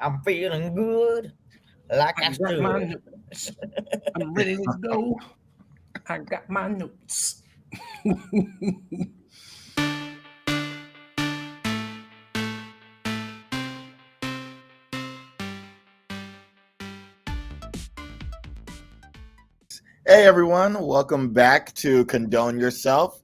I'm feeling good, like I I got my should. notes. I'm ready to go. I got my notes. Hey everyone, welcome back to Condone Yourself.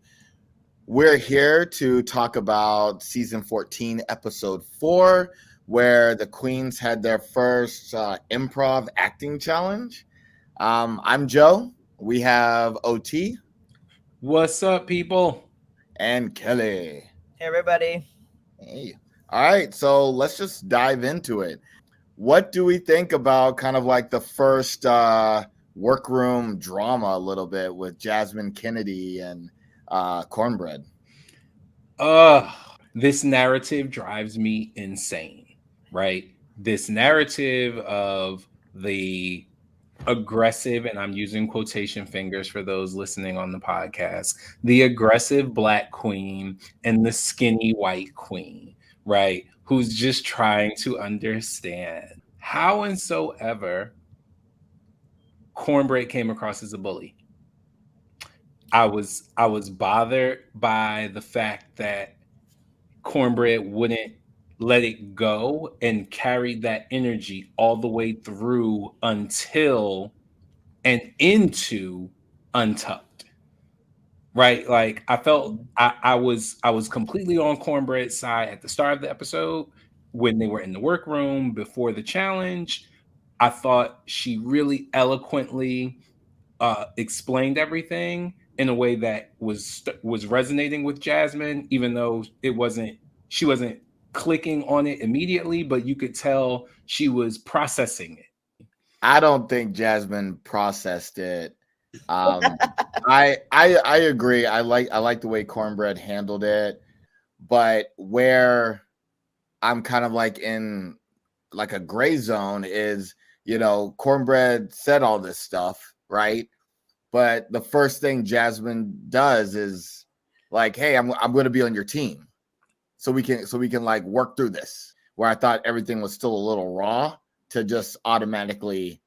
We're here to talk about season 14, episode 4, where the Queens had their first improv acting challenge. I'm Joe. We have OT What's up, people? and Kelly. Hey, everybody. Hey. All right, so let's just dive into it. What do we think about kind of like the first workroom drama a little bit with Jasmine Kennedy and Cornbread? Uh, this narrative drives me insane, right? This narrative of the aggressive, and I'm using quotation fingers for those listening on the podcast, the aggressive black queen and the skinny white queen, right? Who's just trying to understand how and so ever Cornbread came across as a bully. I was bothered by the fact that Cornbread wouldn't let it go and carried that energy all the way through until and into Untucked. Right? Like I felt I was completely on Cornbread's side at the start of the episode when they were in the workroom before the challenge. I thought she really eloquently explained everything in a way that was resonating with Jasmine, even though she wasn't clicking on it immediately, but you could tell she was processing it. I don't think Jasmine processed it. Um, I agree. I like the way Cornbread handled it, but where I'm kind of like in like a gray zone is, Cornbread said all this stuff, right? But the first thing Jasmine does is like, "Hey, I'm going to be on your team, so we can like work through this." Where I thought everything was still a little raw to just automatically,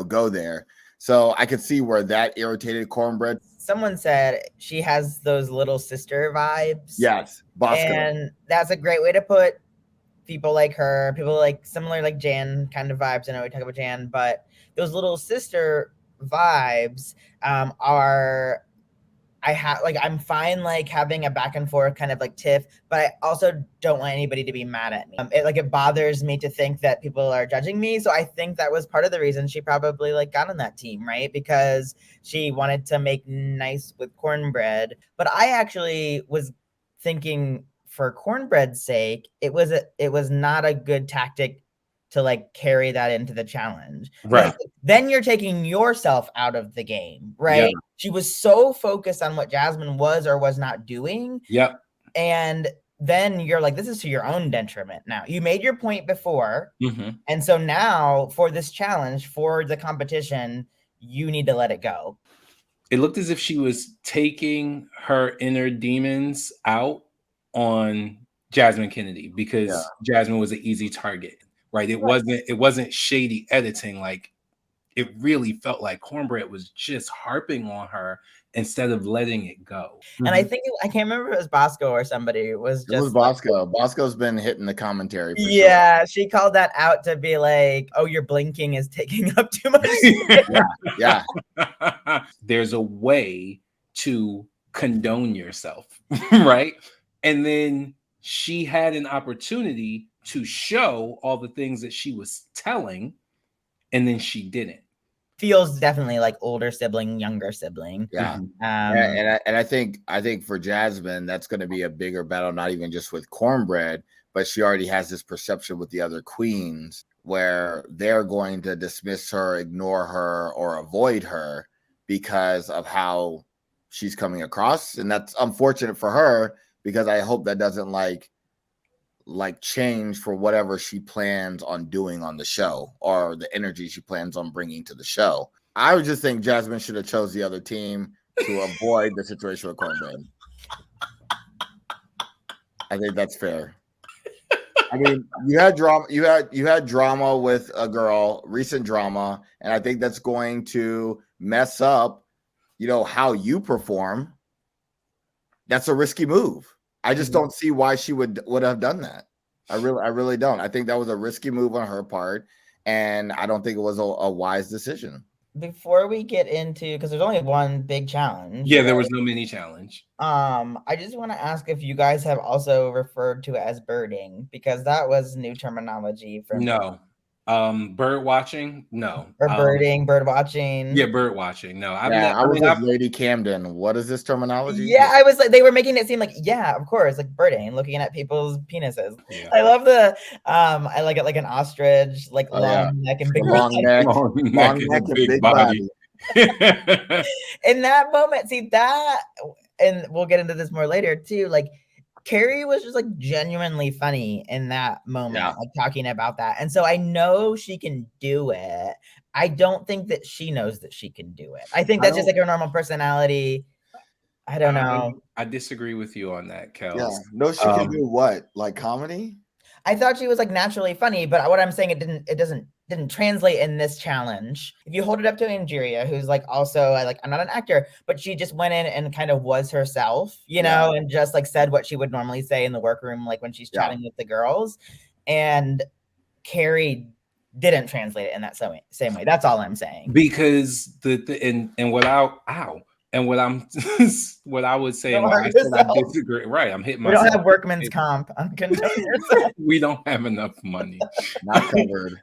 go there. So I could see where that irritated Cornbread. Someone said she has those little sister vibes. Yes, Bosco. And that's a great way to put people like her, people like similar like Jan kind of vibes. I know we talk about Jan, but those little sister vibes are I'm fine like having a back and forth kind of like tiff, but I also don't want anybody to be mad at me. It bothers me to think that people are judging me. So I think that was part of the reason she probably like got on that team, right? Because she wanted to make nice with Cornbread. But I actually was thinking for Cornbread's sake, it was not a good tactic to like carry that into the challenge. Right. Then you're taking yourself out of the game, right? Yeah. She was so focused on what Jasmine was or was not doing. Yep. And then you're like, this is to your own detriment now. You made your point before. Mm-hmm. And so now for this challenge, for the competition, you need to let it go. It looked as if she was taking her inner demons out on Jasmine Kennedy because Jasmine was an easy target, right? It wasn't shady editing. Like it really felt like Cornbread was just harping on her instead of letting it go. And I think I can't remember if it was Bosco or somebody was It was just Bosco. Bosco's been hitting the commentary for sure. yeah, she called that out to be like, oh, your blinking is taking up too much space. Yeah. There's a way to condone yourself, right? And then she had an opportunity to show all the things that she was telling, and then she didn't. Feels definitely like older sibling, younger sibling. Yeah. And I think for Jasmine, that's going to be a bigger battle, not even just with Cornbread, but she already has this perception with the other queens where they're going to dismiss her, ignore her, or avoid her because of how she's coming across. And that's unfortunate for her because I hope that doesn't like change for whatever she plans on doing on the show or the energy she plans on bringing to the show. I would just think Jasmine should have chose the other team to avoid the situation with Cornbread. I think that's fair. I mean, you had drama. You had drama with a girl, recent drama, and I think that's going to mess up, how you perform. That's a risky move. I just don't see why she would have done that. I really don't. I think that was a risky move on her part, and I don't think it was a wise decision. Before we get into, because there's only one big challenge. Yeah, there was no mini challenge. I just want to ask if you guys have also referred to it as birding, because that was new terminology for me. No. Bird watching? No. Or birding, bird watching. Yeah, bird watching. No, I was with Lady Camden. What is this terminology? Yeah, I was like, they were making it seem like, yeah, of course, like birding, looking at people's penises. Yeah. I love I like it like an ostrich, like long neck and big long neck and big body. In that moment, see that, and we'll get into this more later too. Like Carrie was just like genuinely funny in that moment, like talking about that. And so I know she can do it. I don't think that she knows that she can do it. I think that's just like her normal personality. I don't know. I disagree with you on that, Kels. Yeah. No, she can do what? Like comedy? I thought she was like naturally funny, but what I'm saying, it didn't translate in this challenge. If you hold it up to Angeria, who's like also like, I'm not an actor, but she just went in and kind of was herself, and just like said what she would normally say in the workroom, like when she's chatting with the girls. And Carrie didn't translate it in that same way. That's all I'm saying. Because what I would say, and why I said I disagree. Right, I'm hitting myself. We don't have workman's comp on Condone yourself. We don't have enough money. Not covered.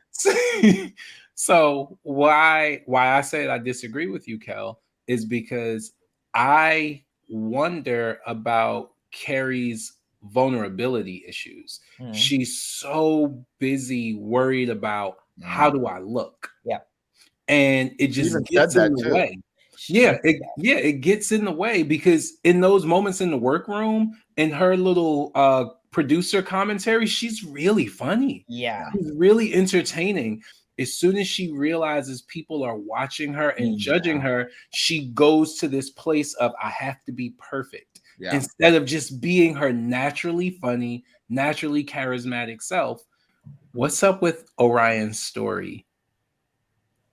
So why I said I disagree with you, Kel, is because I wonder about Carrie's vulnerability issues. She's so busy worried about how do I look? Yeah. And it just gets in the way. Yeah, it gets in the way, because in those moments in the workroom, in her little producer commentary, she's really funny. Yeah. She's really entertaining. As soon as she realizes people are watching her and judging her, she goes to this place of, I have to be perfect. Yeah. Instead of just being her naturally funny, naturally charismatic self. What's up with Orion's story?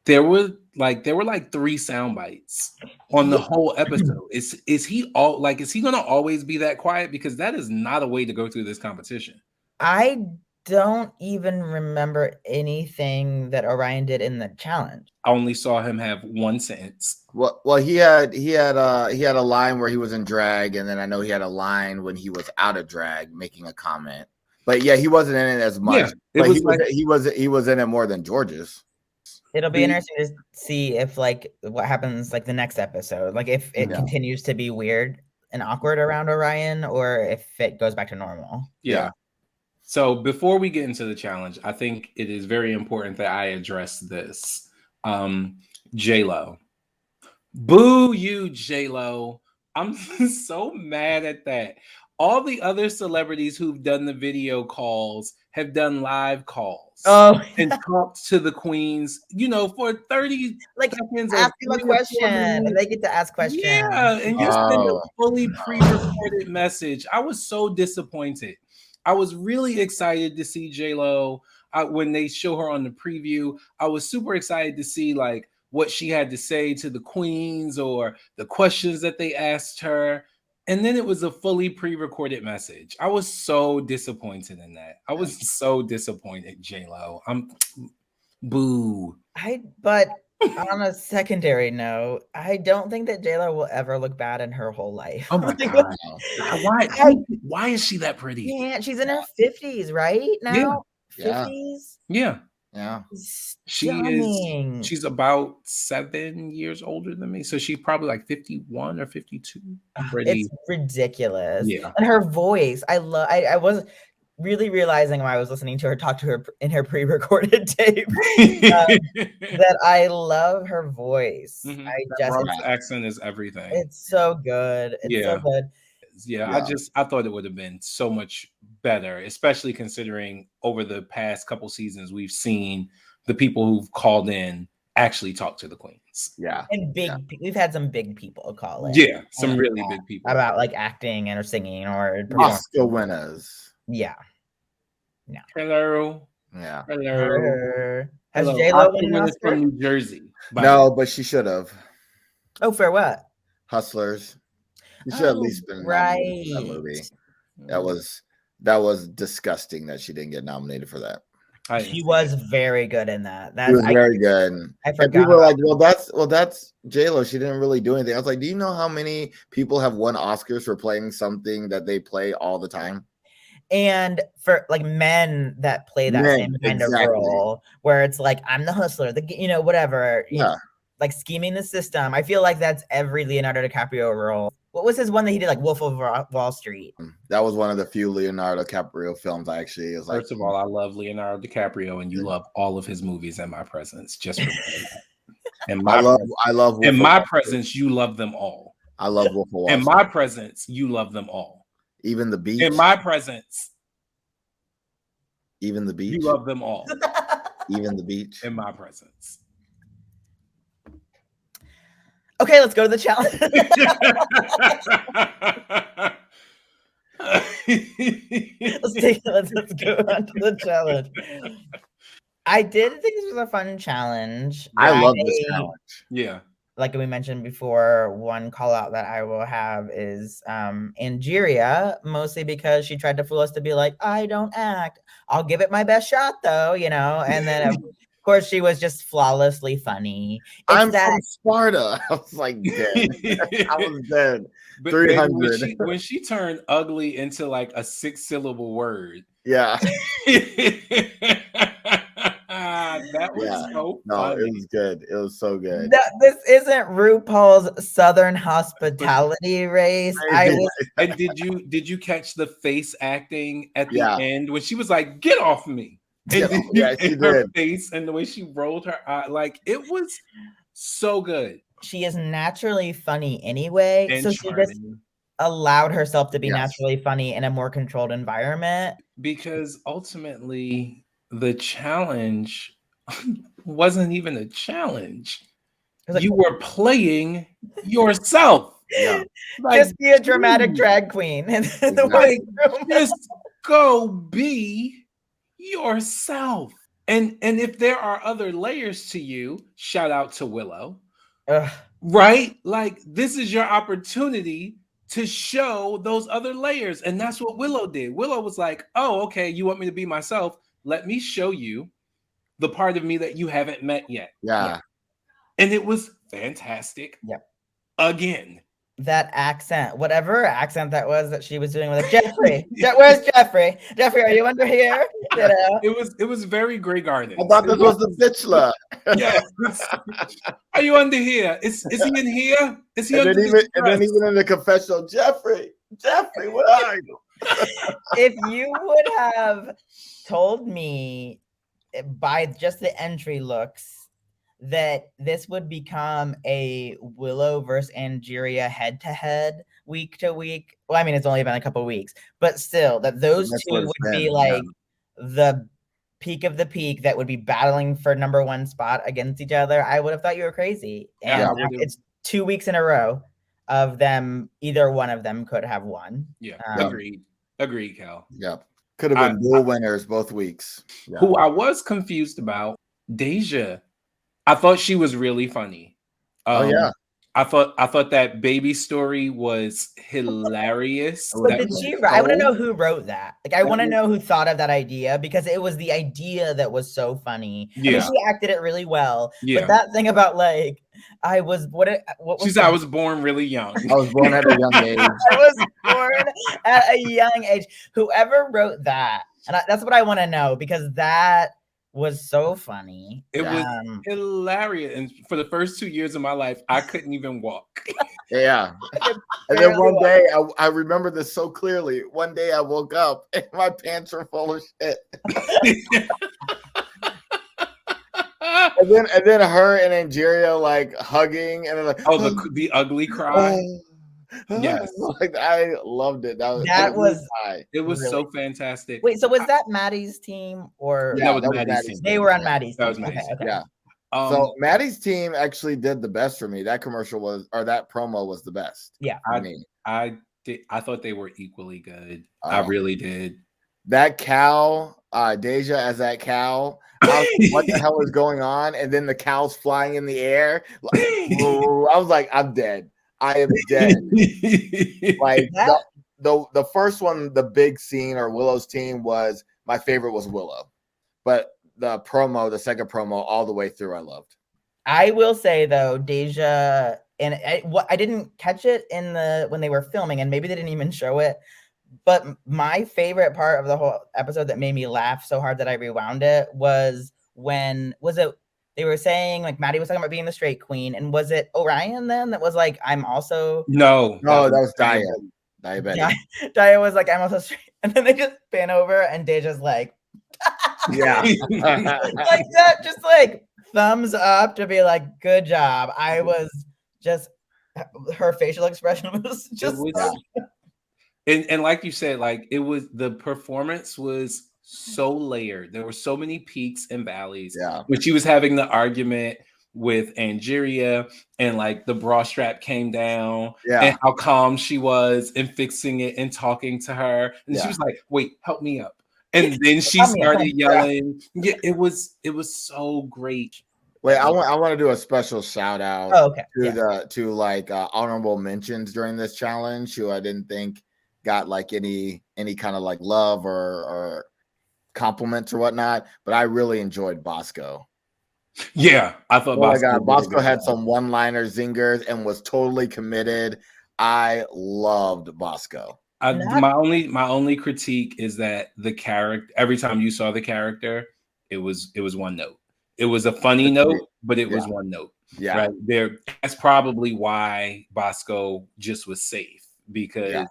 There were like 3 sound bites on the whole episode. Is he gonna always be that quiet? Because that is not a way to go through this competition. I don't even remember anything that Orion did in the challenge. I only saw him have one sentence. Well, he had a line where he was in drag, and then I know he had a line when he was out of drag making a comment. But yeah, he wasn't in it as much. Yeah, he was in it more than George's. It'll be interesting to see if like what happens like the next episode, like if it continues to be weird and awkward around Orion, or if it goes back to normal. Yeah. So before we get into the challenge, I think it is very important that I address this. J-Lo. Boo you, J-Lo. I'm so mad at that. All the other celebrities who've done the video calls have done live calls and talked to the queens, for 30 seconds. Ask them a question, and they get to ask questions. Yeah, and you send a fully pre-recorded message. I was so disappointed. I was really excited to see J-Lo when they show her on the preview. I was super excited to see like what she had to say to the queens or the questions that they asked her. And then it was a fully pre-recorded message. I was so disappointed in that. I was so disappointed, J-Lo. I'm boo. But on a secondary note, I don't think that J-Lo will ever look bad in her whole life. Oh my God. Why is she that pretty? Yeah, she's in her 50s, right? Now? Yeah. 50s? Yeah. Yeah. She's about 7 years older than me. So she's probably like 51 or 52. It's ridiculous. Yeah. And her voice, I was really realizing when I was listening to her talk to her in her pre-recorded tape that I love her voice. Mm-hmm. Bronx accent is everything. It's so good. It's so good. Yeah, I thought it would have been so much better, especially considering over the past couple seasons we've seen the people who've called in actually talk to the queens. Yeah. And we've had some big people call in. Yeah, some really big people. About like acting and or singing or Oscar winners. Yeah. No. Hello. Yeah. Hello. Has Hello. J-Lo Oscar won an winners Oscar? from New Jersey. No, but she should have. Oh, for what? Hustlers. She should at Oh, least been nominated for that right. movie. That was disgusting that she didn't get nominated for that. She was very good in that. She was very good. I And forgot people were about like, well, that's J-Lo. She didn't really do anything. I was like, do you know how many people have won Oscars for playing something that they play all the time? And for like men that play that same kind of role where it's like, I'm the hustler, whatever. Yeah. Like scheming the system. I feel like that's every Leonardo DiCaprio role. What was his one that he did, like Wolf of Wall Street? That was one of the few Leonardo DiCaprio films I actually was like. First of all, I love Leonardo DiCaprio, and you love all of his movies in my presence. Just remember that. In my I love in my presence, you love them all. I love Wolf of Wall In Street. my presence, you love them all. Even the beach. In my presence, even the beach. You love them all. Even the beach. In my presence. Okay, let's go to the challenge. let's go on to the challenge. I did think this was a fun challenge. I love this challenge. Yeah. Like we mentioned before, one call out that I will have is Angeria, mostly because she tried to fool us to be like, I don't act. I'll give it my best shot though, and then of course she was just flawlessly funny. I'm from Sparta. I was like dead. I was dead. But 300. When she turned ugly into like a 6-syllable word. Yeah. That was so funny. It was good. It was so good. This isn't RuPaul's Southern hospitality race. And did you catch the face acting at the end when she was like, "Get off me"? And she her did. face and the way she rolled her eye, like it was so good. She is naturally funny anyway, and so she just allowed herself to be naturally funny in a more controlled environment. Because ultimately, the challenge wasn't even a challenge. You were playing yourself. Yeah. Just be a dramatic drag queen. Just go be yourself. And if there are other layers to you, shout out to Willow. Right? Like this is your opportunity to show those other layers. And that's what Willow did. Willow was like, oh, okay, you want me to be myself? Let me show you the part of me that you haven't met yet. Yeah. And it was fantastic. Yep. Again. That accent, whatever accent that was that she was doing with Jeffrey. Where's Jeffrey? Jeffrey, are you under here? It was very Grey Garden. I thought this was the Bitchler. Yes. Are you under here? Is he in here? Is he under here? And then even in the confessional, Jeffrey, what are you? If you would have told me by just the entry looks that this would become a Willow versus Angeria head-to-head week to week. Well, I mean, it's only been a couple weeks, but still, that those two would be like the peak of the peak that would be battling for number one spot against each other. I would have thought you were crazy. And it's 2 weeks in a row of them. Either one of them could have won. Yeah, agreed, Cal. Yeah, could have been dual winners both weeks. Yeah. Who I was confused about, Deja. I thought she was really funny. I thought that baby story was hilarious. But did she write? I want to know who wrote that. Like, I want to know who thought of that idea because it was the idea that was so funny. Yeah, I mean, she acted it really well. Yeah, but that thing about like I was what was she said I was born really young. I was born at a young age. I was born at a young age. Whoever wrote that, and that's what I want to know because that was so funny. It was hilarious. And for the first 2 years of my life, I couldn't even walk. Yeah. And then one day, I remember this so clearly. One day I woke up and my pants were full of shit. and then her and Angeria like hugging and then like the ugly cry. Yes, like I loved it. It was really so fantastic. Wait, so was that Maddie's team or that was Maddie's team? They were on Maddie's team. That was Maddie's team. Okay. Yeah. So Maddie's team actually did the best for me. That that promo was the best. Yeah, I thought they were equally good. I really did. That cow Deja as that cow. I was like, what the hell is going on? And then the cow's flying in the air. I was like, I'm dead. I am dead. Like the first one, the big scene or Willow's team was my favorite was Willow, but the second promo, all the way through, I loved. I will say though, Deja, and I didn't catch it when they were filming, and maybe they didn't even show it. But my favorite part of the whole episode that made me laugh so hard that I rewound it was they were saying, like, Maddie was talking about being the straight queen, and was it Orion then that was like, I'm also no, that was Daya. Diabetic. Daya was like, I'm also straight, and then they just pan over and Deja's like, yeah, like that, just like thumbs up to be like, good job. I was just her facial expression was just and like you said, like it was the performance was so layered. There were so many peaks and valleys. Yeah. When she was having the argument with Angeria and like the bra strap came down and how calm she was and fixing it and talking to her. And she was like, wait, help me up. And then she started yelling. Yeah, it was so great. Wait, I want to do a special shout out to like honorable mentions during this challenge who I didn't think got like any kind of like love or compliments or whatnot, but I really enjoyed Bosco. Yeah, I thought Bosco had some one-liner zingers and was totally committed. I loved Bosco. My only critique is that the character, every time you saw the character, it was one note. It was a funny note, but it was one note. Yeah, right there. That's probably why Bosco just was safe because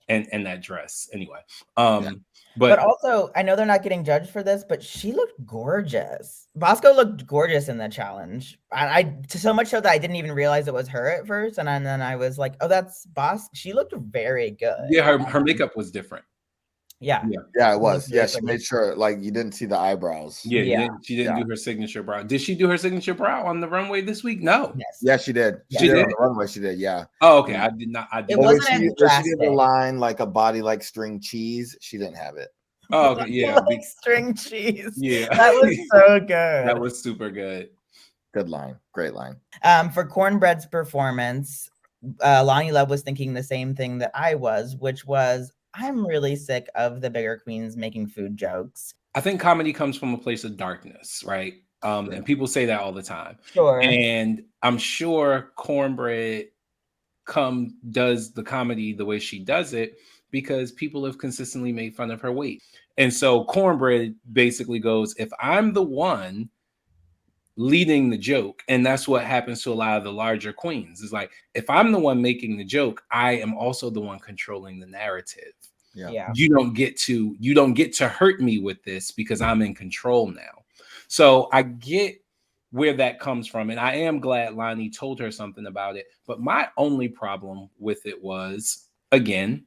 and that dress anyway. But also, I know they're not getting judged for this, but she looked gorgeous. Bosco looked gorgeous in the challenge. I to so much so that I didn't even realize it was her at first, and then I was like, "Oh, that's Bosco." She looked very good. Yeah, her makeup was different. Yeah, it was. Yeah, she made sure like you didn't see the eyebrows. Yeah, she didn't do her signature brow. Did she do her signature brow on the runway this week? No. Yeah, she did. She did on the runway. She did. Yeah. Oh, okay. I did not. It wasn't she did the line like a body like string cheese. She didn't have it. Oh, okay. Yeah, like string cheese. Yeah, that was so good. That was super good. Good line. Great line. For Cornbread's performance, Lonnie Love was thinking the same thing that I was, which was, I'm really sick of the bigger queens making food jokes. I think comedy comes from a place of darkness, right? And people say that all the time. Sure. And I'm sure Cornbread does the comedy the way she does it because people have consistently made fun of her weight. And so Cornbread basically goes, if I'm the one leading the joke, and that's what happens to a lot of the larger queens, is like, if I'm the one making the joke, I am also the one controlling the narrative. Yeah. You don't get to hurt me with this because I'm in control now. So I get where that comes from, and I am glad Lonnie told her something about it. But my only problem with it was, again,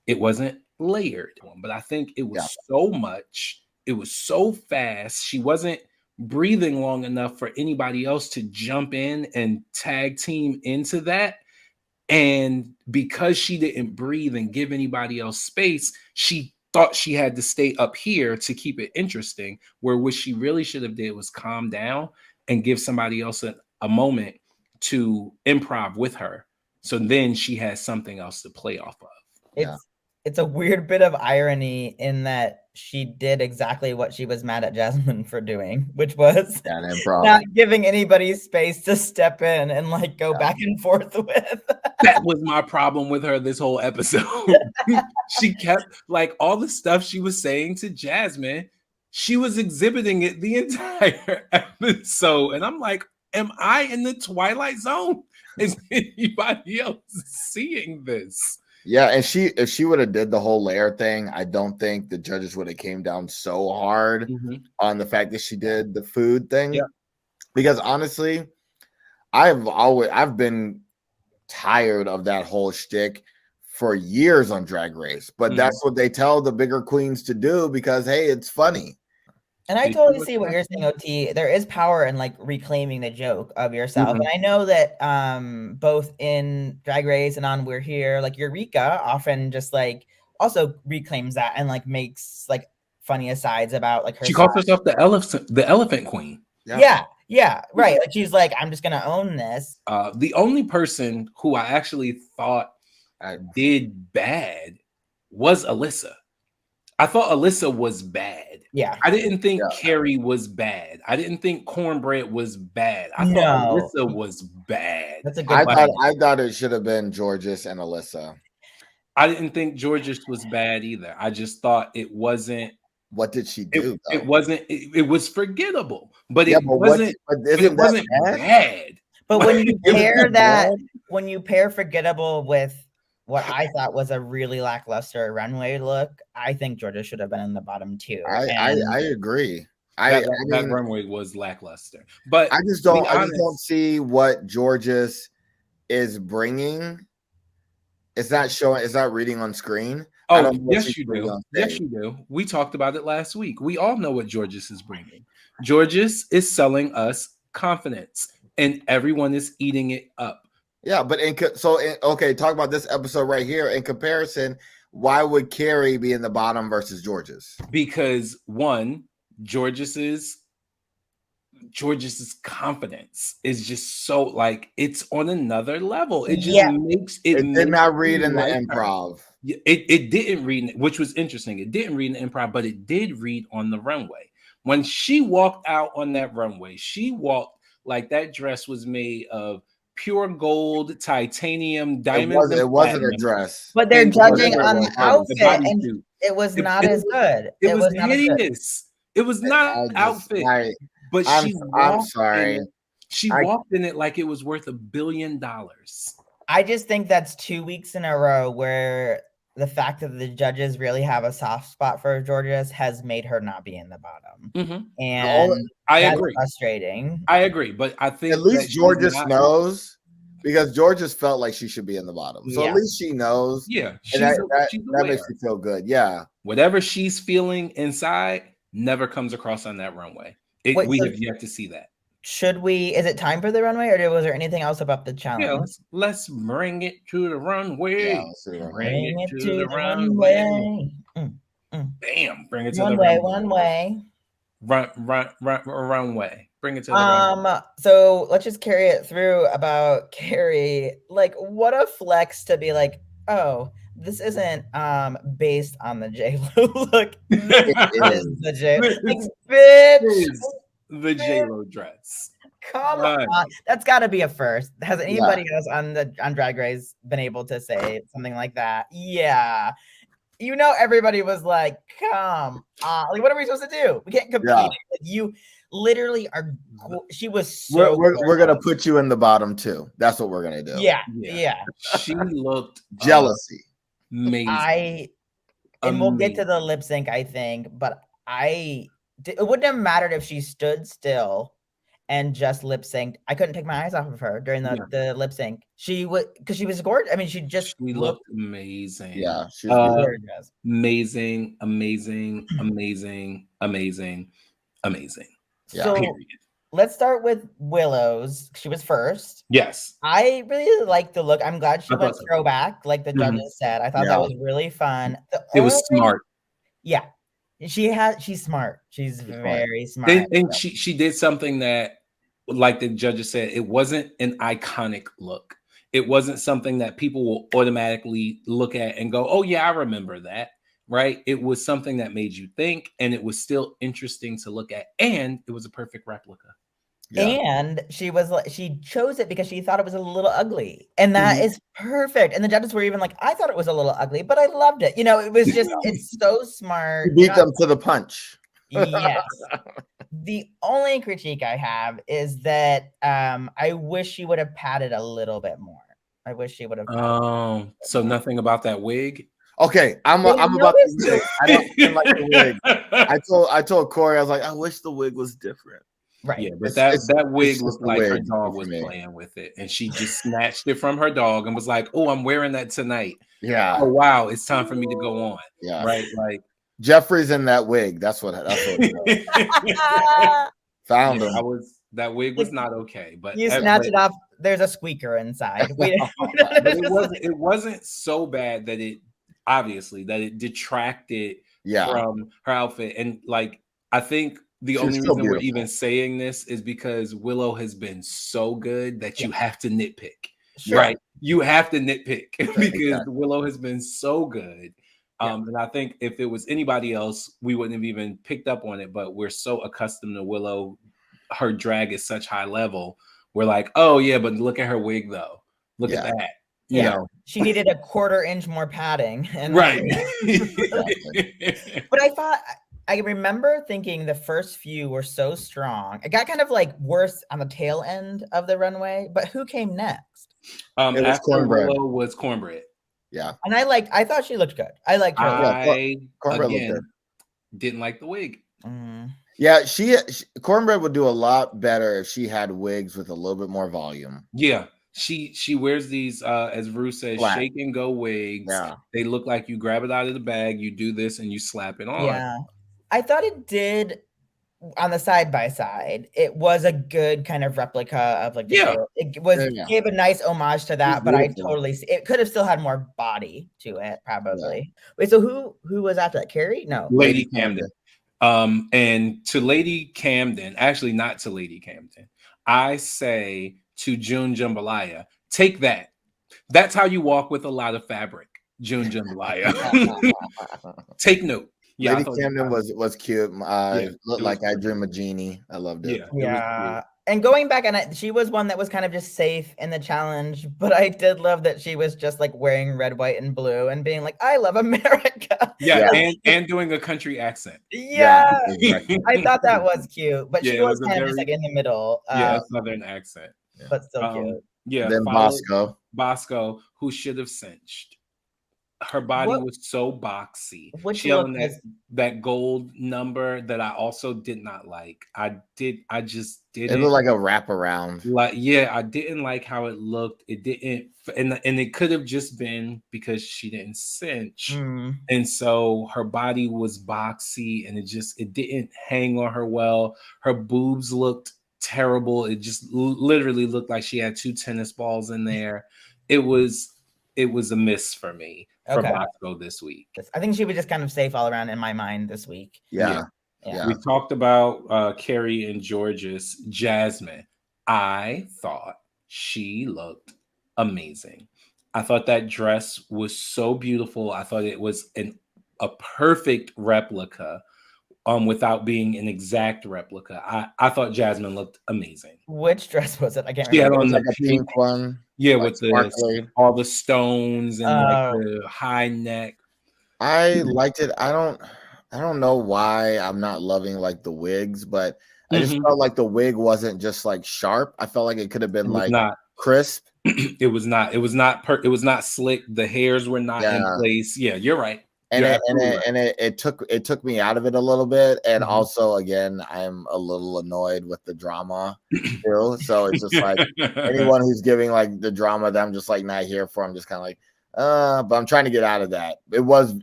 it wasn't layered. But I think it was so much, it was so fast. She wasn't breathing long enough for anybody else to jump in and tag team into that. And because she didn't breathe and give anybody else space, she thought she had to stay up here to keep it interesting, where what she really should have did was calm down and give somebody else a moment to improv with her. So then she has something else to play off of. It's a weird bit of irony in that she did exactly what she was mad at Jasmine for doing, which was not giving anybody space to step in and like go back and forth with. That was my problem with her this whole episode. She kept like all the stuff she was saying to Jasmine, she was exhibiting it the entire episode. And I'm like, am I in the Twilight Zone? Is anybody else seeing this? Yeah, and if she would have did the whole layer thing, I don't think the judges would have came down so hard on the fact that she did the food thing. Yeah. Because honestly, I've been tired of that whole shtick for years on Drag Race, but that's what they tell the bigger queens to do because hey, it's funny. And I totally see what you're saying, OT. There is power in like reclaiming the joke of yourself. And I know that both in Drag Race and on We're Here, like Eureka often just like also reclaims that and like makes like funny asides about like She herself. calls herself the elephant queen. Yeah, right. Like she's like, I'm just gonna own this. The only person who I actually thought did bad was Alyssa. I thought Alyssa was bad. Yeah. I didn't think Carrie was bad. I didn't think Cornbread was bad. I thought No. Alyssa was bad. That's a good I thought it should have been Georges and Alyssa. I didn't think Georges was bad either. I just thought it wasn't. What did she do? It wasn't. It was forgettable, but it wasn't. It wasn't bad. But when you pair that, when you pair forgettable with what I thought was a really lackluster runway look, I think Georgia should have been in the bottom two. I agree. That runway was lackluster, but I just don't see what Georges is bringing. It's not showing. It's not reading on screen. Oh, yes, you do. Yes, you do. We talked about it last week. We all know what Georges is bringing. Georges is selling us confidence, and everyone is eating it up. Yeah, but okay, talk about this episode right here. In comparison, why would Carrie be in the bottom versus Georges? Because one, Georges's confidence is just so like it's on another level. It just makes it. It did not read in the improv. It didn't read, which was interesting. It didn't read in the improv, but it did read on the runway. When she walked out on that runway, she walked like that dress was made of pure gold, titanium, diamonds. It wasn't a dress, but they're judging on the outfit, and it was not as good. It was hideous. It was not an outfit. But I'm sorry. She walked in it like it was worth $1 billion. I just think that's 2 weeks in a row where the fact that the judges really have a soft spot for Georges has made her not be in the bottom. Mm-hmm. And I that's agree. Frustrating. I agree, but I think at least Georges knows, because Georges felt like she should be in the bottom. So at least she knows. Yeah, that makes me feel good. Yeah, whatever she's feeling inside never comes across on that runway. We have yet to see that. Should we? Is it time for the runway, or was there anything else about the challenge? Yeah, let's bring it to the runway. Yeah, bring it to the runway. Bam! Bring it to the runway. One way. Runway. Bring it to the runway. So let's just carry it through about Carrie. Like, what a flex to be like, oh, this isn't based on the J-Lo look. It is the J-Lo. Like, bitch. The J-Lo dress. Come on. That's got to be a first. Has anybody else on Drag Race been able to say something like that? Yeah. You know, everybody was like, come on. Like, what are we supposed to do? We can't compete. Like, you literally are. She was so. We're going to put you in the bottom too. That's what we're going to do. Yeah. She looked jealousy. Amazing. And we'll get to the lip sync, I think, but it wouldn't have mattered if she stood still and just lip synced. I couldn't take my eyes off of her during the lip sync. She would, because she was gorgeous. I mean, she looked amazing. Yeah, she was gorgeous. Amazing. Yeah. So let's start with Willow's. She was first. Yes. I really liked the look. I'm glad she went throwback, like the judges said. I thought that was really fun. It was smart. Yeah. She's smart. She's very smart. And she did something that, like the judges said, it wasn't an iconic look. It wasn't something that people will automatically look at and go, oh yeah, I remember that. Right? It was something that made you think, and it was still interesting to look at, and it was a perfect replica. Yeah. And she chose it because she thought it was a little ugly, and that is perfect. And the judges were even like, I thought it was a little ugly, but I loved it. You know, it was just it's so smart. Beat them to the punch. Yes. The only critique I have is that I wish she would have padded a little bit more. I wish she would have. So nothing about that wig. Okay, I'm about the wig. I don't like the wig. I told Corey, I was like, I wish the wig was different. Right. Yeah, but that wig looked like her dog was playing with it, and she just snatched it from her dog and was like, "Oh, I'm wearing that tonight." Yeah. Oh wow, it's time for me to go on. Yeah. Right. Like Jeffrey's in that wig. That's what found him. That wig was not okay, but you snatch it off. There's a squeaker inside. But it wasn't so bad that it detracted from her outfit. And like, I think the She was only so reason we're beautiful. even saying this is because Willow has been so good that you have to nitpick, Sure. right? You have to nitpick because Exactly. Willow has been so good. And I think if it was anybody else, we wouldn't have even picked up on it. But we're so accustomed to Willow, her drag is such high level. We're like, oh yeah, but look at her wig though. Look at that. You know, she needed a 1/4 inch more padding, and right. But I thought I remember thinking the first few were so strong. It got kind of like worse on the tail end of the runway. But who came next? It was After Cornbread. Willow was Cornbread. Yeah. And I thought she looked good. I liked her. I Cornbread looked again good. didn't like the wig. Yeah, she Cornbread would do a lot better if she had wigs with a little bit more volume. Yeah. She wears these as Rue says, Flat. shake and go wigs. Yeah. They look like you grab it out of the bag, you do this and you slap it on. Yeah. I thought it did on the side by side. It was a good kind of replica of like the tail. It was gave a nice homage to that, but I totally it could have still had more body to it, probably. Wait, so who was after that? Carrie? No. Lady Camden. And to Lady Camden, actually not to Lady Camden, I say to June Jambalaya, take that. That's how you walk with a lot of fabric, June Jambalaya. Take note. Yeah, Lady Camden was cute. Looked like I Dream of Jeannie. I loved it. Yeah. And going back, and she was one that was kind of just safe in the challenge, but I did love that she was just like wearing red, white, and blue and being like, I love America. Yeah, and doing a country accent. Yeah. Exactly. I thought that was cute, but she was kind of just like in the middle. A Southern accent. But still cute. Yeah. Then Bosco, who should have cinched. Her body was so boxy. She look had that gold number that I also did not like. I just didn't. It looked like a wraparound. Like, I didn't like how it looked. It didn't, and it could have just been because she didn't cinch, and so her body was boxy, and it didn't hang on her well. Her boobs looked terrible. It just literally looked like she had 2 tennis balls in there. It was a miss for me for Bosco this week. I think she was just kind of safe all around in my mind this week. Yeah. We talked about Carrie and George's Jasmine. I thought she looked amazing. I thought that dress was so beautiful. I thought it was a perfect replica without being an exact replica. I thought Jasmine looked amazing. Which dress was it? I can't remember. She had on like a pink one. Yeah, like with all the stones and like the high neck. I liked it. I don't know why I'm not loving like the wigs, but I just felt like the wig wasn't just like sharp. I felt like it could have been like crisp. It was not. It was not slick. The hairs were not in place. Yeah, you're right. And it took me out of it a little bit. And also, again, I'm a little annoyed with the drama too. So it's just like anyone who's giving like the drama that I'm just like not here for. I'm just kind of like, but I'm trying to get out of that.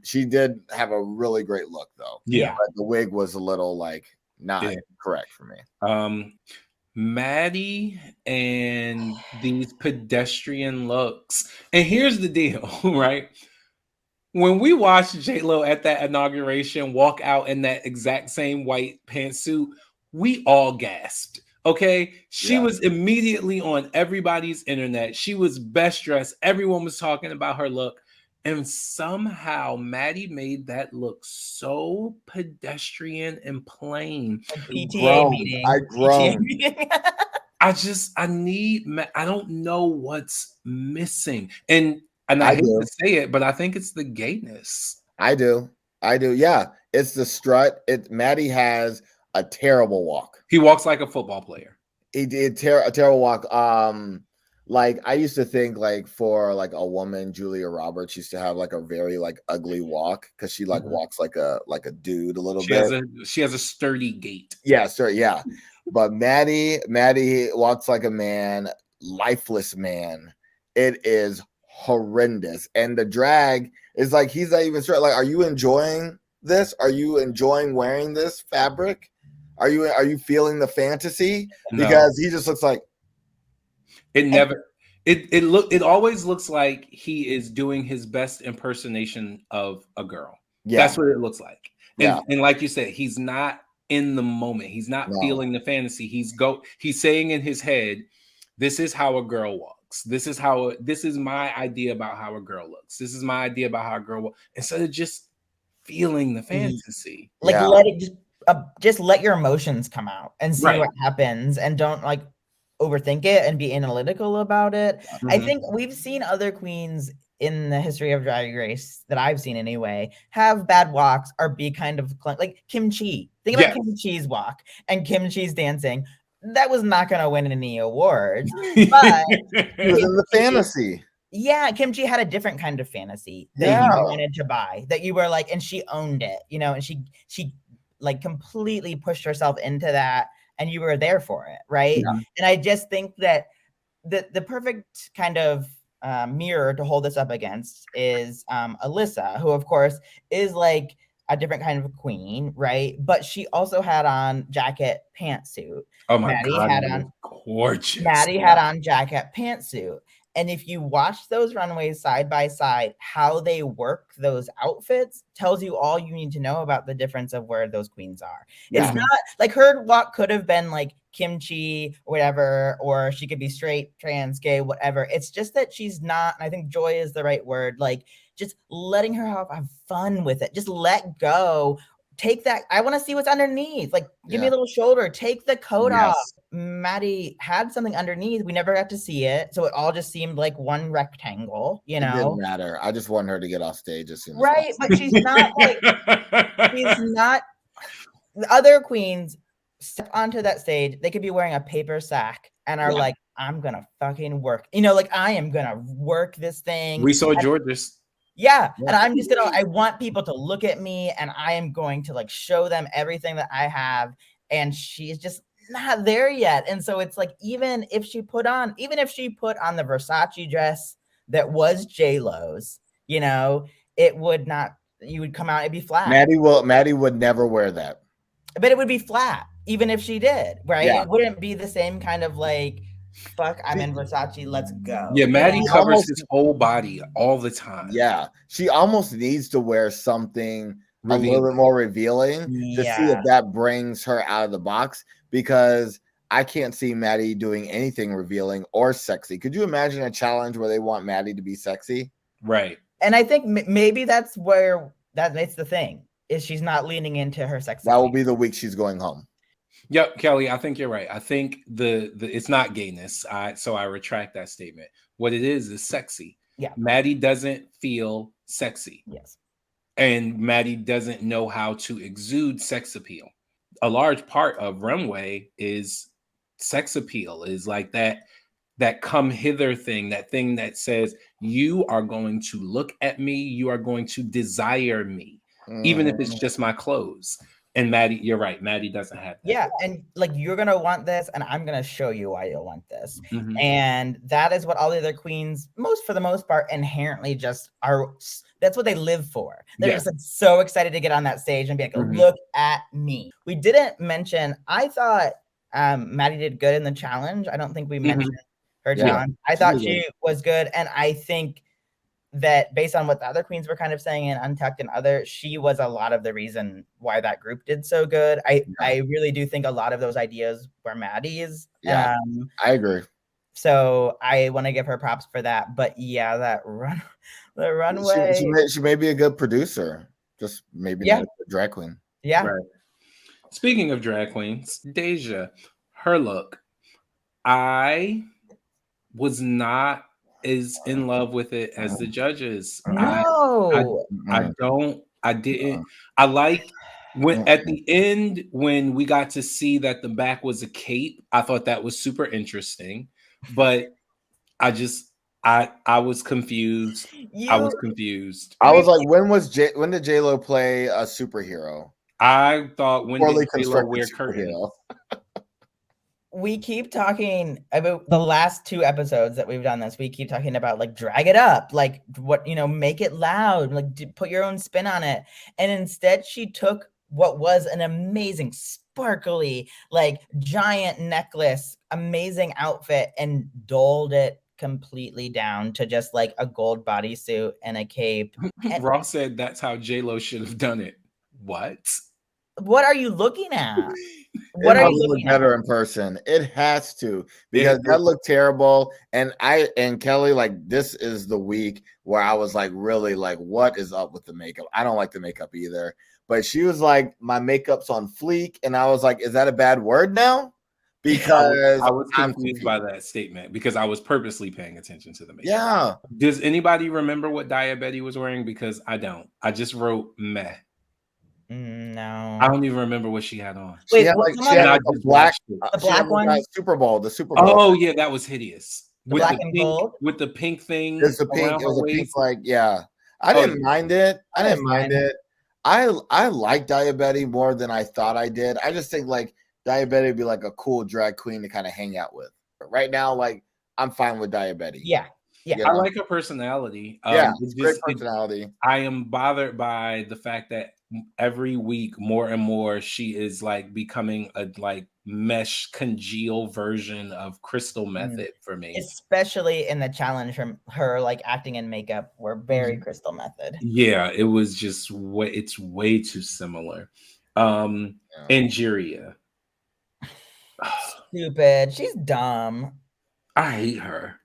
She did have a really great look though. Yeah. But the wig was a little like not correct for me. Maddie and these pedestrian looks. And here's the deal, right? When we watched J-Lo at that inauguration walk out in that exact same white pantsuit, we all gasped. Okay. She was immediately on everybody's internet. She was best dressed. Everyone was talking about her look. And somehow Maddie made that look so pedestrian and plain. PTA meeting. I groaned. I don't know what's missing. And I hate to say it, but I think it's the gayness. I do. Yeah. It's the strut. Maddie has a terrible walk. He walks like a football player. He did a terrible walk. Like I used to think like for like a woman, Julia Roberts used to have like a very like ugly walk because she like walks like a dude a little bit. She has a sturdy gait. Yeah, sir. Yeah. But Maddie walks like a man, lifeless man. It is horrendous. And the drag is like he's not even sure. Like, are you enjoying this? Are you enjoying wearing this fabric? Are you feeling the fantasy? Because he just looks like it always looks like he is doing his best impersonation of a girl. Yeah. That's what it looks like. Yeah. And like you said, he's not in the moment. He's not No. feeling the fantasy. He's saying in his head, this is how a girl walks. This is my idea about how a girl looks. This is my idea about how a girl walks. Instead of just feeling the fantasy. Like Yeah. let it just let your emotions come out and see Right. what happens, and don't like overthink it and be analytical about it. I think we've seen other queens in the history of Drag Race that I've seen anyway have bad walks or be kind of like Kim Chi. Think about Kim Chi's walk and Kim Chi's dancing. That was not going to win any awards, but He was in the fantasy. yeah, Kim Chi had a different kind of fantasy that you wanted to buy, that you were like, and she owned it, you know, and she like completely pushed herself into that, and you were there for it, right? Yeah. And I just think that the perfect kind of mirror to hold this up against is Alyssa, who of course is like a different kind of queen, right? But she also had on jacket pantsuit. Oh my Maddie God, had that on was gorgeous. Maddie had on jacket pantsuit. And if you watch those runways side by side, how they work those outfits tells you all you need to know about the difference of where those queens are. Yeah. It's not like her walk could have been like Kim Chi or whatever, or she could be straight, trans, gay, whatever. It's just that she's not, and I think joy is the right word, like just letting her have fun with it. Just let go. Take that. I want to see what's underneath. Like, give me a little shoulder. Take the coat off. Maddie had something underneath. We never got to see it. So it all just seemed like one rectangle, you know? It didn't matter. I just want her to get off stage as soon as right. possible. But she's not like, she's not. The other queens step onto that stage. They could be wearing a paper sack and are like, I'm going to fucking work. You know, like, I am going to work this thing. We saw George's. Yeah. And I'm just I want people to look at me, and I am going to like show them everything that I have. And she's just not there yet. And so it's like, even if she put on the Versace dress that was J-Lo's, you know, it would not, you would come out, it'd be flat. Maddie would never wear that. But it would be flat, even if she did, right? Yeah. It wouldn't be the same kind of like, fuck, I'm in Versace, let's go. Yeah, Maddie you know? covers his whole body all the time. Yeah. She almost needs to wear something a little Revealing. bit more revealing to see if that brings her out of the box, because I can't see Maddie doing anything revealing or sexy. Could you imagine a challenge where they want Maddie to be sexy? Right. And I think maybe that's where it's the thing, is she's not leaning into her sexy. That will be the week she's going home. Yep, Kelly, I think you're right. I think the it's not gayness. So I retract that statement. What it is sexy. Yeah. Maddie doesn't feel sexy. Yes. And Maddie doesn't know how to exude sex appeal. A large part of runway is sex appeal, is like that come hither thing, that thing that says you are going to look at me, you are going to desire me, even if it's just my clothes. And Maddie, you're right. Maddie doesn't have that. Yeah, and like, you're gonna want this, and I'm gonna show you why you'll want this. Mhm. And that is what all the other queens, for the most part, inherently just are. That's what they live for. They're just like, so excited to get on that stage and be like, look at me. We didn't mention, I thought Maddie did good in the challenge. I don't think we mentioned her challenge. I thought she was good, and I think that based on what the other queens were kind of saying in Untucked and other, she was a lot of the reason why that group did so good. I really do think a lot of those ideas were Maddie's. Yeah, I agree. So I want to give her props for that. But yeah, the runway. She may be a good producer, just maybe not a good drag queen. Yeah. Right. Speaking of drag queens, Deja, her look, I was not as in love with it as the judges. No, I didn't. I like when at the end, when we got to see that the back was a cape, I thought that was super interesting, but I was confused. I was confused. I was like, when did J-Lo play a superhero? I thought, when did J-Lo wear curtains? We keep talking about the last 2 episodes that we've done this. We keep talking about like, drag it up, like what, make it loud, like put your own spin on it. And instead she took what was an amazing, sparkly, like giant necklace, amazing outfit, and dulled it completely down to just like a gold bodysuit and a cape. Ross said that's how J-Lo should have done it. What? What are you looking at? It What are must you look looking better at? in person. It has to, because that looked terrible. And Kelly, like, this is the week where I was like, really, like, what is up with the makeup? I don't like the makeup either. But she was like, my makeup's on fleek, and I was like, is that a bad word now? Because I was I'm confused by that statement because I was purposely paying attention to the makeup. Yeah. Does anybody remember what Diabetes was wearing? Because I don't. I just wrote meh. No. I don't even remember what she had on. She Wait, had what- like, someone- she had And I like a just black, watched it. The she had black like one? a Super Bowl, the Super Bowl. Oh yeah, that was hideous. The black and gold? With the pink thing. It's the pink. around It was her a pink, waist. like, yeah. I didn't mind it. I That didn't was mind fine. it. I like Diabetes more than I thought I did. I just think like Diabetes would be like a cool drag queen to kind of hang out with. But right now, like, I'm fine with Diabetes. Yeah. Yeah. You I know? like her personality. Yeah, It's great personality. I am bothered by the fact that every week more and more she is like becoming a like mesh congeal version of Crystal Method for me. Especially in the challenge from her like acting and makeup were very Crystal Method. Yeah, it was just it's way too similar. Angeria. Stupid. She's dumb. I hate her.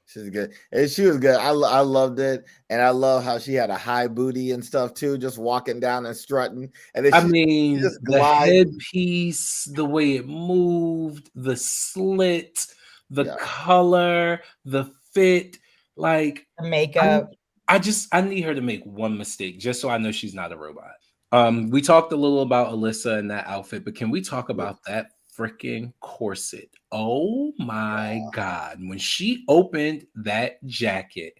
She's good. And she was good. I loved it. And I love how she had a high booty and stuff too, just walking down and strutting. And then she just the glides. headpiece, the way it moved, the slit, the color, the fit, like the makeup. I need her to make one mistake just so I know she's not a robot. We talked a little about Alyssa and that outfit, but can we talk about that freaking corset? Oh my God. When she opened that jacket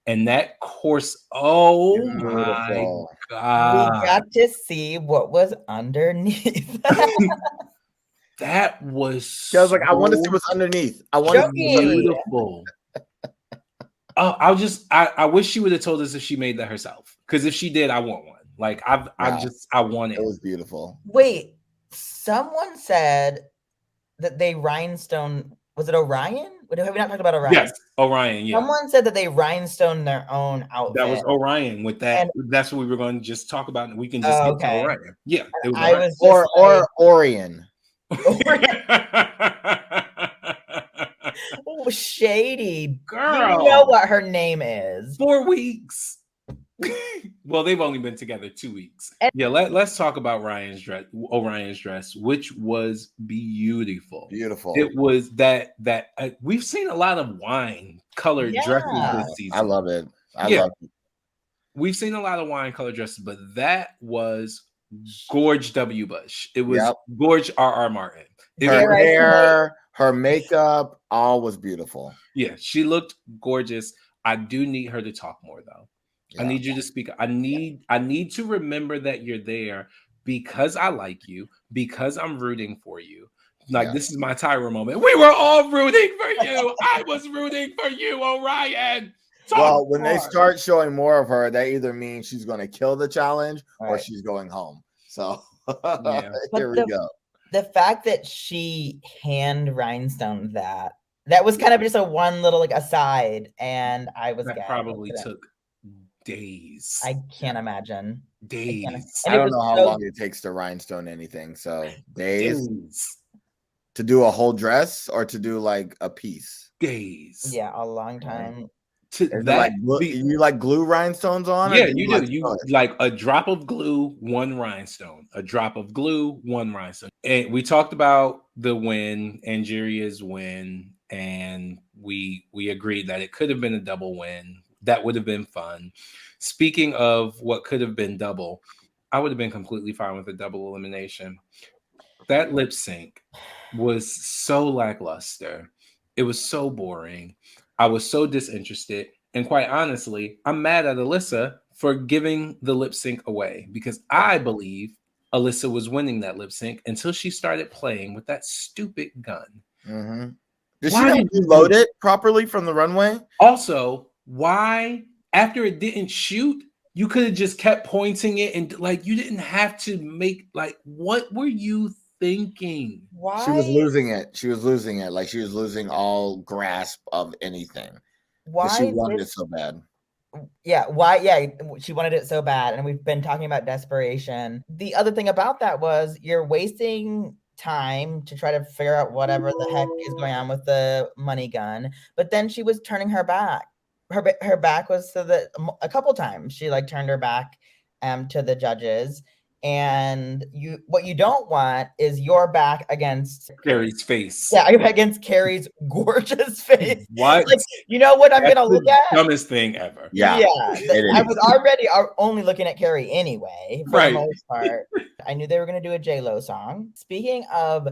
and that corset, oh my God. We got to see what was underneath. That was I was like, I want to see what's underneath. I want to see what's beautiful. I wish she would have told us if she made that herself. Because if she did, I want one. Like I want it. It was beautiful. Wait, someone said that they rhinestone. Was it Orion? Have we not talked about Orion? Yes, Orion. Yeah. Someone said that they rhinestone their own outfit. That was Orion. With that, that's what we were going to just talk about, and we can just get to Orion. Yeah, it was or Orion. Oh, shady girl. You know what her name is? 4 weeks. Well, they've only been together 2 weeks. Yeah, let's talk about Orion's dress, which was beautiful. Beautiful. It was that we've seen a lot of wine colored dresses this season. I love it. I love it. We've seen a lot of wine colored dresses, but that was Gorge W. Bush. It was Gorge R.R. Martin. Her hair, her makeup, all was beautiful. Yeah, she looked gorgeous. I do need her to talk more though. Yeah. I need you to speak. I need to remember that you're there because I like you, because I'm rooting for you. Like this is my Tyra moment. We were all rooting for you. I was rooting for you, Orion. Well, when they start showing more of her, that either means she's going to kill the challenge or she's going home. So here we go. The fact that she hand rhinestoned that was kind of just a one little like aside, and I was probably took days. I can't imagine. Days. I don't know how long it takes to rhinestone anything. So days. To do a whole dress or to do like a piece? Days. Yeah, a long time. You like glue rhinestones on? Yeah, you do. You like a drop of glue, one rhinestone. A drop of glue, one rhinestone. And we talked about the win, Angeria's win, and we agreed that it could have been a double win. That would have been fun. Speaking of what could have been double, I would have been completely fine with a double elimination. That lip sync was so lackluster. It was so boring. I was so disinterested. And quite honestly, I'm mad at Alyssa for giving the lip sync away because I believe Alyssa was winning that lip sync until she started playing with that stupid gun. Mm-hmm. Did she not reload it properly from the runway? Also, why, after it didn't shoot, you could have just kept pointing it and like you didn't have to make like, what were you thinking? Why? She was losing it. She was losing it. Like she was losing all grasp of anything. Because she Why wanted it this? so bad. Yeah, why? Yeah, she wanted it so bad, and we've been talking about desperation. The other thing about that was you're wasting time to try to figure out whatever the heck is going on with the money gun. But then she was turning her back. Her back was to the a couple times she like turned her back to the judges. And what you don't want is your back against Carrie's face. yeah, against Carrie's gorgeous face. What? Like, you know what I'm That's gonna look the at? dumbest thing ever. Yeah, I was already only looking at Carrie anyway, for the Right. most part. I knew they were gonna do a J-Lo song. Speaking of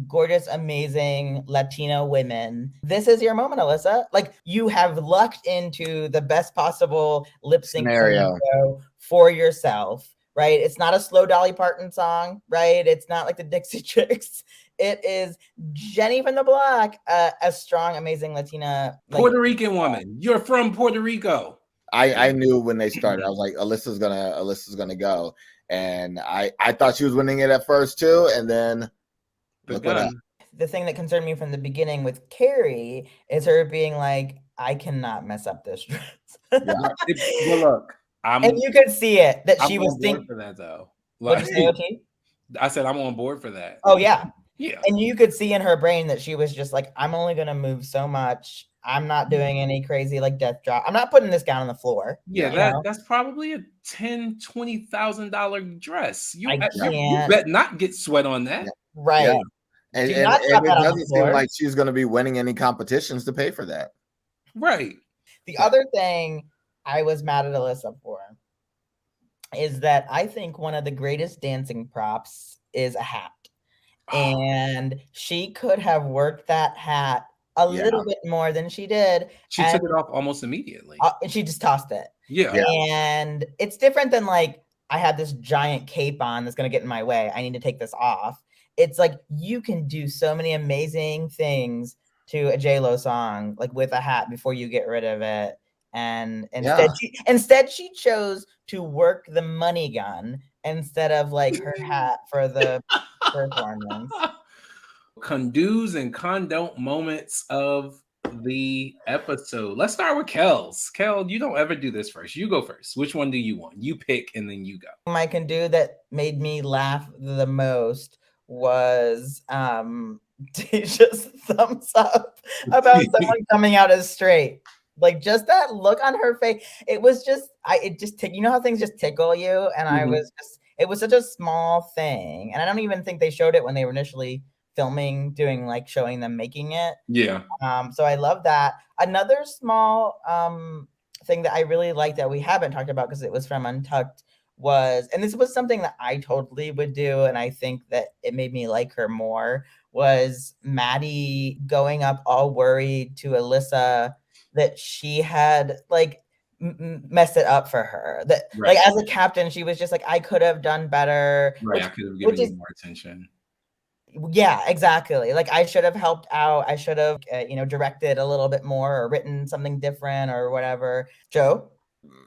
gorgeous, amazing Latino women, this is your moment, Alyssa. Like, you have lucked into the best possible lip sync scenario for yourself, right? It's not a slow Dolly Parton song, right? It's not like the Dixie Chicks. It is Jenny from the Block, a strong, amazing Latina, like, Puerto Rican woman. You're from Puerto Rico. I knew when they started. I was like, Alyssa's gonna go. And I thought she was winning it at first too, and then look what happened. The thing that concerned me from the beginning with Carrie is her being like, I cannot mess up this dress. Well, look, and you could see it that she I'm was on board thinking for that though. What'd you say, OT? I said I'm on board for that. Oh yeah. Yeah. And you could see in her brain that she was just like, I'm only gonna move so much. I'm not doing any crazy like death drop. I'm not putting this down on the floor. Yeah, that's probably a $10,000-$20,000 dress. You bet not get sweat on that. Right. Yeah. And it doesn't seem like she's going to be winning any competitions to pay for that. Right. The other thing I was mad at Alyssa for is that I think one of the greatest dancing props is a hat. And she could have worked that hat a little bit more than she did. She took it off almost immediately. She just tossed it. Yeah. And it's different than like, I had this giant cape on that's going to get in my way. I need to take this off. It's like you can do so many amazing things to a J-Lo song, like with a hat before you get rid of it. And instead she chose to work the money gun instead of like her hat for the performance. Condo's and condone moments of the episode. Let's start with Kel's. Kel, you don't ever do this first. You go first. Which one do you want? You pick and then you go. My Condo that made me laugh the most was just thumbs up about someone coming out as straight. Like just that look on her face. It was just you know how things just tickle you, and it was such a small thing, and I don't even think they showed it when they were initially filming, showing them making it. Yeah. So I love that. Another small thing that I really like that we haven't talked about because it was from Untucked was, and this was something that I totally would do, and I think that it made me like her more, was Maddie going up all worried to Alyssa that she had like messed it up for her. That like as a captain, she was just like, I could have done better. Right, I could have given you more attention. Yeah, exactly. Like I should have helped out. I should have, directed a little bit more or written something different or whatever. Joe?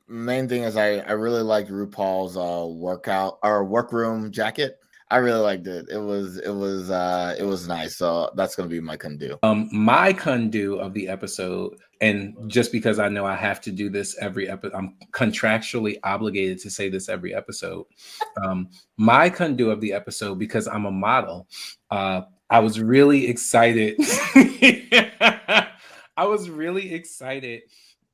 Main thing is I really liked RuPaul's workroom jacket. I really liked it. It was nice. So that's gonna be my Condo. My Condo of the episode, and just because I know I have to do this every episode, I'm contractually obligated to say this every episode. My Condo of the episode, because I'm a model, I was really excited. I was really excited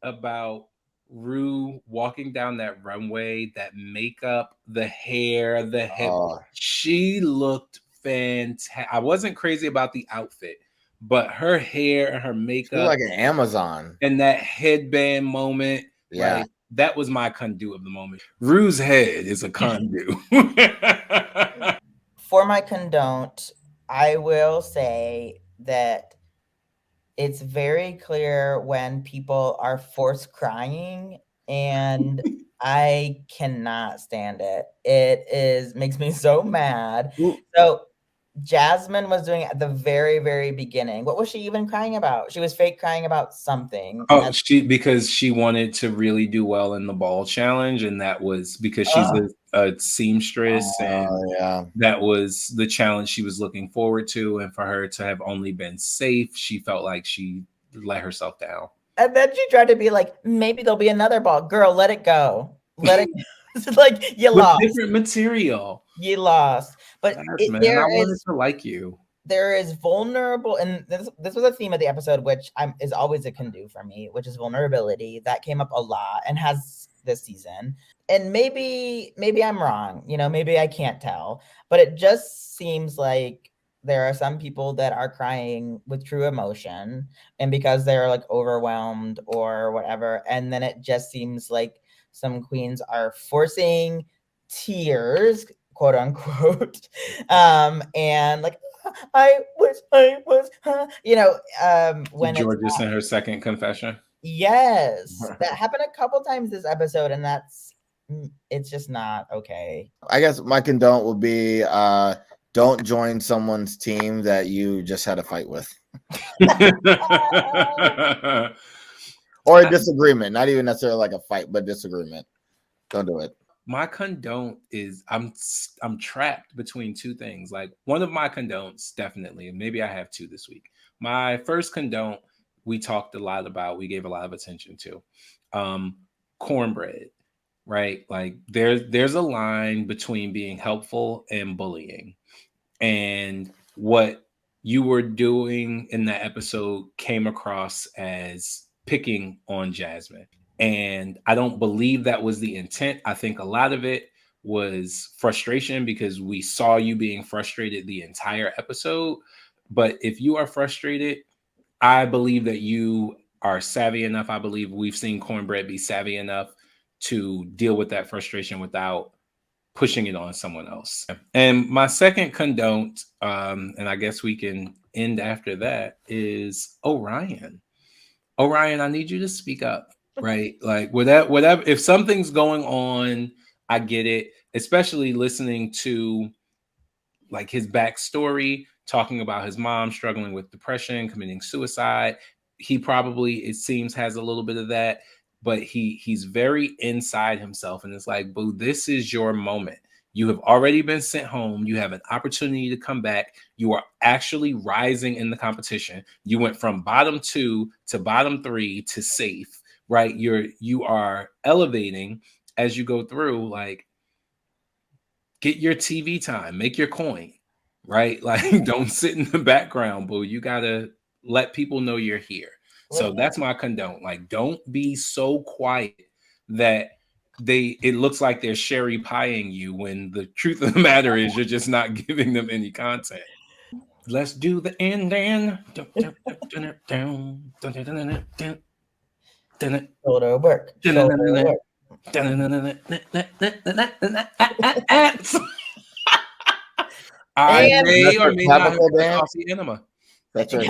about Rue walking down that runway, that makeup, the hair, the head. She looked fantastic. I wasn't crazy about the outfit, but her hair and her makeup, like an Amazon, and that headband moment, yeah, that was my Condo of the moment. Rue's head is a Condo. For my Condone, I will say that it's very clear when people are forced crying, and I cannot stand it. It makes me so mad. Ooh. So Jasmine was doing it at the very, very beginning. What was she even crying about? She was fake crying about something. Because she wanted to really do well in the ball challenge, and that was because a seamstress, and yeah, that was the challenge she was looking forward to. And for her to have only been safe, she felt like she let herself down. And then she tried to be like, maybe there'll be another ball. Girl, let it go. Let it It's like you With lost. different material. You lost. But Yes, man, I wanted to like you. There is vulnerable, and this was a theme of the episode, which is always a can do for me, which is vulnerability. That came up a lot and has this season. And maybe I'm wrong, maybe I can't tell, but it just seems like there are some people that are crying with true emotion, and because they're like overwhelmed or whatever, and then it just seems like some queens are forcing tears, quote unquote, and like, I was, when it's Georgia sent her second confession. yes, that happened a couple times this episode, and it's just not okay. I guess my condone will be don't join someone's team that you just had a fight with. Or a disagreement, not even necessarily like a fight, but disagreement. Don't do it. My condone is I'm trapped between two things. Like, one of my condones, definitely, and maybe I have two this week. My first condone, we talked a lot about, we gave a lot of attention to. Cornbread, right? Like, there's a line between being helpful and bullying. And what you were doing in that episode came across as picking on Jasmine. And I don't believe that was the intent. I think a lot of it was frustration because we saw you being frustrated the entire episode. But if you are frustrated, I believe that you are savvy enough. I believe we've seen Cornbread be savvy enough to deal with that frustration without pushing it on someone else. And my second condone, and I guess we can end after that, is Orion. Orion, I need you to speak up, right? Like, whatever, if something's going on, I get it, especially listening to like his backstory, talking about his mom struggling with depression, committing suicide. He probably, it seems, has a little bit of that, but he's very inside himself. And it's like, boo, this is your moment. You have already been sent home. You have an opportunity to come back. You are actually rising in the competition. You went from bottom 2 to bottom 3 to safe, right? You are elevating as you go through. Like, get your TV time, make your coin, right? Like, don't sit in the background, boo. You gotta let people know you're here. So that's my condone. Like, don't be so quiet that it looks like they're sherry pieing you when the truth of the matter is you're just not giving them any content. Let's do the ending. Shoulder work. Shoulder work. I And may or may not have Clavicle the dance? saucy enema. That's your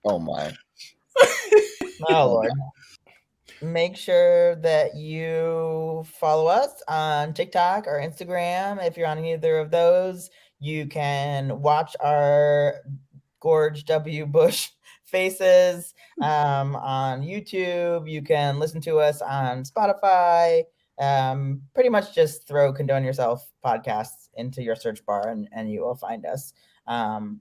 Oh my. Oh Lord. Make sure that you follow us on TikTok or Instagram. If you're on either of those, you can watch our Gorge W. Bush faces on YouTube. You can listen to us on Spotify. Pretty much just throw Condone Yourself podcasts into your search bar and you will find us.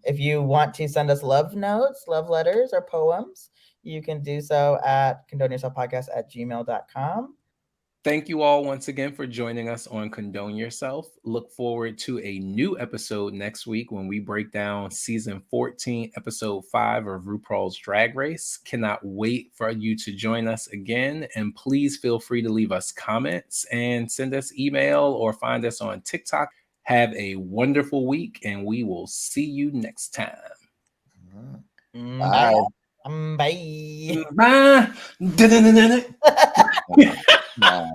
If you want to send us love notes, love letters, or poems, you can do so at condoneyourselfpodcast@gmail.com. Thank you all once again for joining us on Condone Yourself. Look forward to a new episode next week when we break down season 14, episode 5 of RuPaul's Drag Race. Cannot wait for you to join us again. And please feel free to leave us comments and send us email or find us on TikTok. Have a wonderful week, and we will see you next time. Bye. Bye. Bye. Bye.